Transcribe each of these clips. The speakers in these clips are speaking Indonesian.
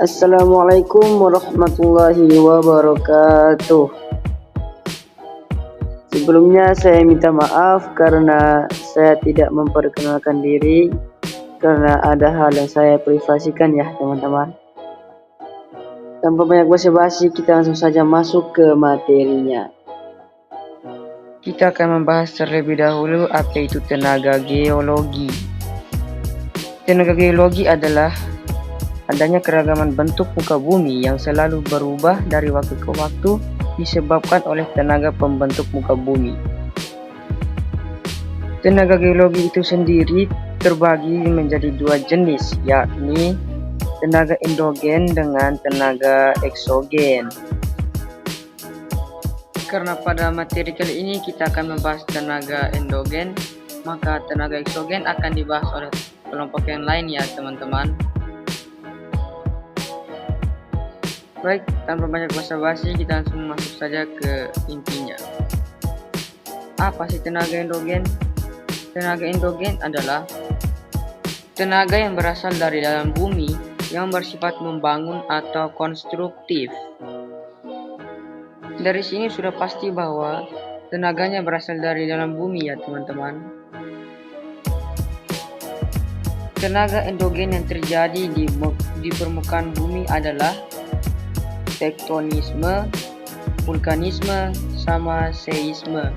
Assalamualaikum warahmatullahi wabarakatuh. Sebelumnya saya minta maaf karena saya tidak memperkenalkan diri, karena ada hal yang saya privasikan ya teman-teman. Tanpa banyak basa-basi, kita langsung saja masuk ke materinya. Kita akan membahas terlebih dahulu apa itu tenaga geologi. Tenaga geologi adalah adanya keragaman bentuk muka bumi yang selalu berubah dari waktu ke waktu disebabkan oleh tenaga pembentuk muka bumi. Tenaga geologi itu sendiri terbagi menjadi dua jenis, yakni tenaga endogen dengan tenaga eksogen. Karena pada materi kali ini kita akan membahas tenaga endogen, maka tenaga eksogen akan dibahas oleh kelompok yang lain ya teman-teman. Baik, tanpa banyak basa-basi kita langsung masuk saja ke intinya. Apa sih tenaga endogen? Tenaga endogen adalah tenaga yang berasal dari dalam bumi yang bersifat membangun atau konstruktif. Dari sini sudah pasti bahwa tenaganya berasal dari dalam bumi ya teman-teman. Tenaga endogen yang terjadi di permukaan bumi adalah tektonisme, vulkanisme, sama seisme.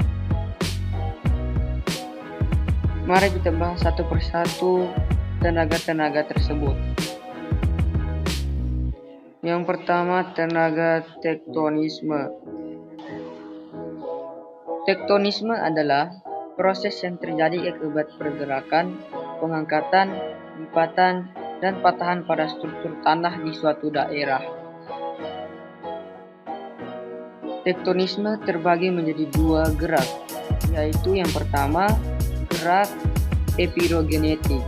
Mari kita bahas satu persatu tenaga-tenaga tersebut. Yang pertama, tenaga tektonisme. Tektonisme adalah proses yang terjadi akibat pergerakan, pengangkatan, lipatan, dan patahan pada struktur tanah di suatu daerah. Tektonisme terbagi menjadi dua gerak, yaitu yang pertama, gerak epirogenetik.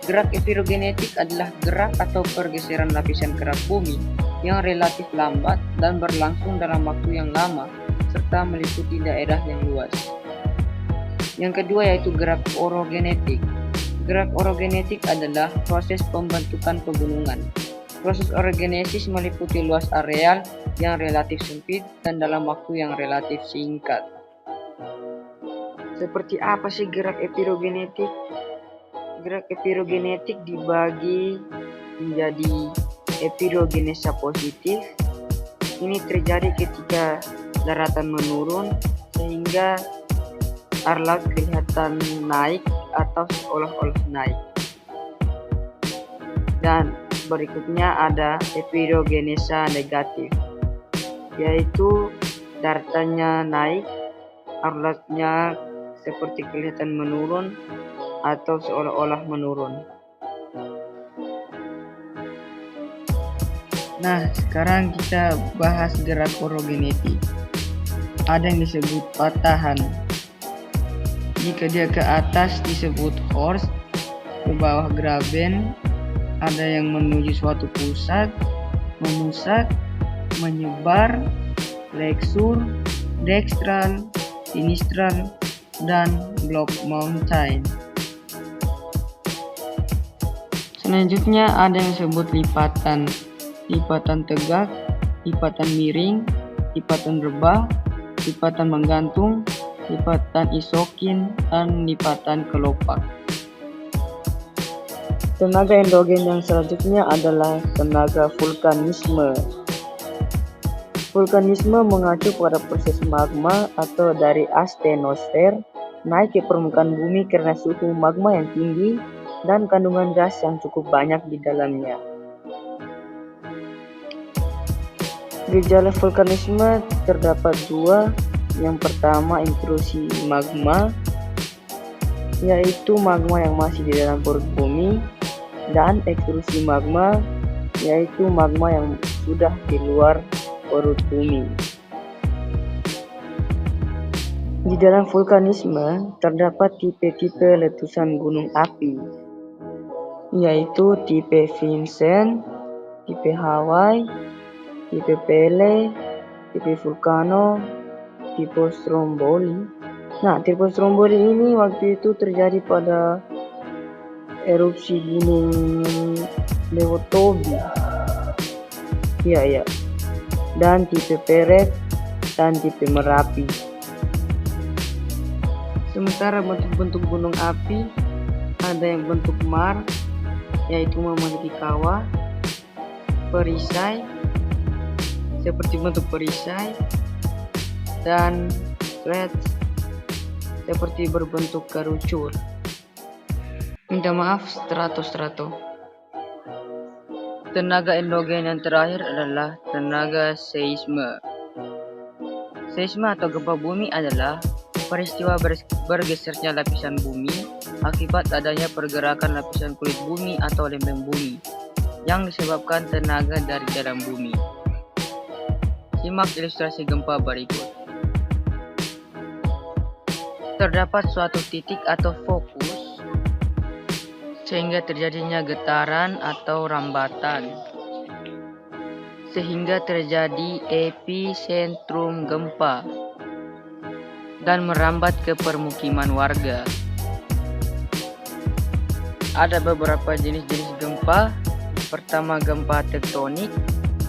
Gerak epirogenetik adalah gerak atau pergeseran lapisan kerak bumi yang relatif lambat dan berlangsung dalam waktu yang lama, serta meliputi daerah yang luas. Yang kedua yaitu gerak orogenetik. Gerak orogenetik adalah proses pembentukan pegunungan. Proses orogenesis meliputi luas areal yang relatif sempit dan dalam waktu yang relatif singkat. Seperti apa sih gerak epirogenetik? Gerak epirogenetik dibagi menjadi epirogenesa positif. Ini terjadi ketika daratan menurun sehingga air laut kelihatan naik atau seolah-olah naik. Dan berikutnya ada epirogenesa negatif, yaitu daratannya naik, air lautnya seperti kelihatan menurun atau seolah-olah menurun. Nah, sekarang kita bahas gerak orogenetik. Ada yang disebut patahan. Jika dia ke atas disebut horst, ke bawah graben. Ada yang menuju suatu pusat, memusat, menyebar, flexur, dextral, sinistral, dan block mountain. Selanjutnya ada yang disebut lipatan. Lipatan tegak, lipatan miring, lipatan rebah, lipatan menggantung, lipatan isokin, dan lipatan kelopak. Tenaga endogen yang selanjutnya adalah tenaga vulkanisme. Vulkanisme mengacu pada proses magma atau dari astenosfer naik ke permukaan bumi karena suhu magma yang tinggi dan kandungan gas yang cukup banyak di dalamnya. Gejala vulkanisme terdapat dua. Yang pertama, intrusi magma, yaitu magma yang masih di dalam perut bumi, dan ekstrusi magma, yaitu magma yang sudah di luar perut bumi. Di dalam vulkanisme terdapat tipe-tipe letusan gunung api. yaitu tipe Vincent, tipe Hawaii, tipe Pele, tipe Vulcano, tipe Stromboli. Nah, tipe Stromboli ini waktu itu terjadi pada erupsi gunung Lewotobi. Iya. Dan tipe Peret dan tipe Merapi. Sementara bentuk-bentuk gunung api ada yang bentuk mar, yaitu memiliki kawah, perisai, seperti bentuk perisai, dan thread seperti berbentuk kerucut. Minta maaf, strato. Tenaga endogen yang terakhir adalah tenaga seisme. Seisme atau gempa bumi adalah peristiwa bergesernya lapisan bumi akibat adanya pergerakan lapisan kulit bumi atau lempeng bumi yang disebabkan tenaga dari dalam bumi. Simak ilustrasi gempa berikut. Terdapat suatu titik atau fokus sehingga terjadinya getaran atau rambatan, sehingga terjadi epicentrum gempa dan merambat ke permukiman warga. Ada beberapa jenis-jenis gempa. Pertama, gempa tektonik,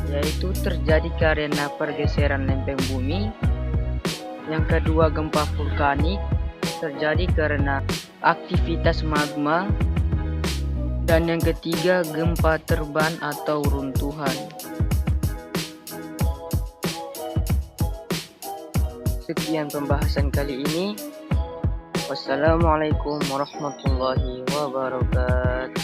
yaitu terjadi karena pergeseran lempeng bumi. Yang kedua, gempa vulkanik, terjadi karena aktivitas magma. Dan yang ketiga, gempa terban atau runtuhan. Sekian pembahasan kali ini. Wassalamualaikum warahmatullahi wabarakatuh.